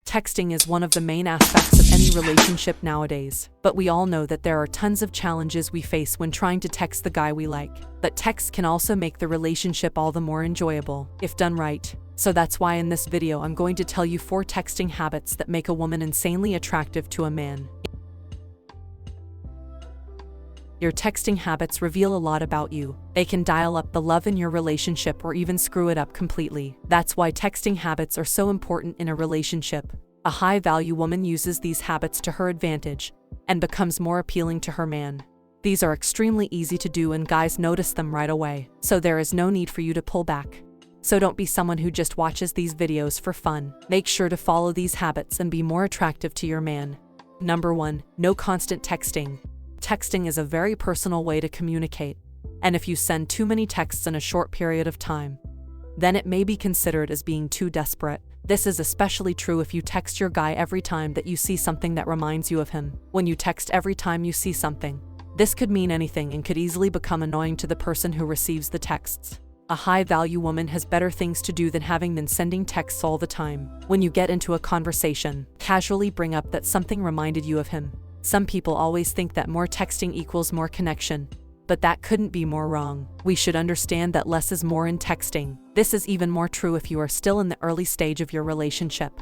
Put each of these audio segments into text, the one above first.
Texting is one of the main aspects of any relationship nowadays, but we all know that there are tons of challenges we face when trying to text the guy we like. But text can also make the relationship all the more enjoyable, if done right. So that's why in this video I'm going to tell you 4 texting habits that make a woman insanely attractive to a man. Your texting habits reveal a lot about you. They can dial up the love in your relationship or even screw it up completely. That's why texting habits are so important in a relationship. A high-value woman uses these habits to her advantage and becomes more appealing to her man. These are extremely easy to do and guys notice them right away, so there is no need for you to pull back. So don't be someone who just watches these videos for fun. Make sure to follow these habits and be more attractive to your man. Number 1. No constant texting. Texting is a very personal way to communicate, and if you send too many texts in a short period of time, then it may be considered as being too desperate. This is especially true if you text your guy every time that you see something that reminds you of him. When you text every time you see something, this could mean anything and could easily become annoying to the person who receives the texts. A high-value woman has better things to do than having been sending texts all the time. When you get into a conversation, casually bring up that something reminded you of him. Some people always think that more texting equals more connection, but that couldn't be more wrong. We should understand that less is more in texting. This is even more true if you are still in the early stage of your relationship.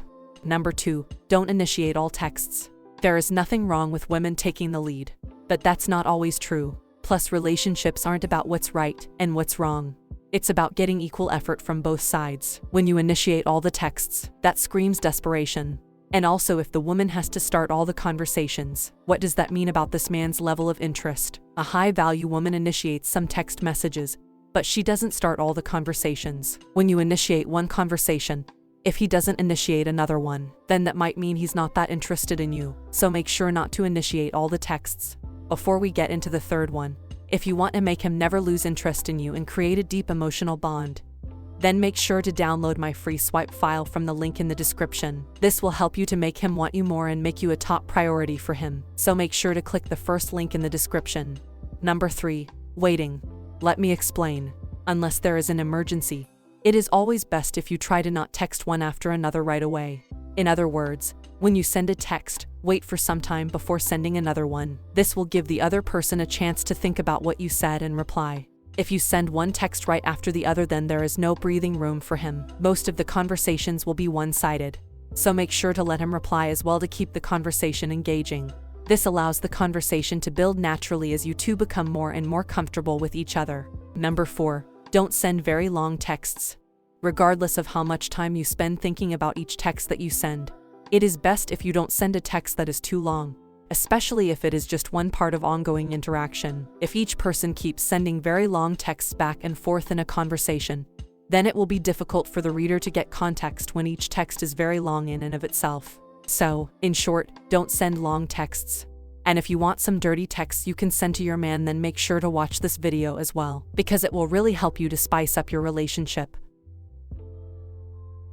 Number 2. Don't initiate all texts. There is nothing wrong with women taking the lead, but that's not always true. Plus, relationships aren't about what's right and what's wrong. It's about getting equal effort from both sides. When you initiate all the texts, that screams desperation. And also, if the woman has to start all the conversations, what does that mean about this man's level of interest? A high-value woman initiates some text messages, but she doesn't start all the conversations. When you initiate one conversation, if he doesn't initiate another one, then that might mean he's not that interested in you. So make sure not to initiate all the texts. Before we get into the third one, if you want to make him never lose interest in you and create a deep emotional bond, then make sure to download my free swipe file from the link in the description. This will help you to make him want you more and make you a top priority for him. So make sure to click the first link in the description. Number 3. Waiting. Let me explain. Unless there is an emergency, it is always best if you try to not text one after another right away. In other words, when you send a text, wait for some time before sending another one. This will give the other person a chance to think about what you said and reply. If you send one text right after the other, then there is no breathing room for him. Most of the conversations will be one-sided. So make sure to let him reply as well to keep the conversation engaging. This allows the conversation to build naturally as you two become more and more comfortable with each other. Number 4. Don't send very long texts. Regardless of how much time you spend thinking about each text that you send, it is best if you don't send a text that is too long, especially if it is just one part of ongoing interaction. If each person keeps sending very long texts back and forth in a conversation, then it will be difficult for the reader to get context when each text is very long in and of itself. So, in short, don't send long texts. And if you want some dirty texts you can send to your man, then make sure to watch this video as well, because it will really help you to spice up your relationship.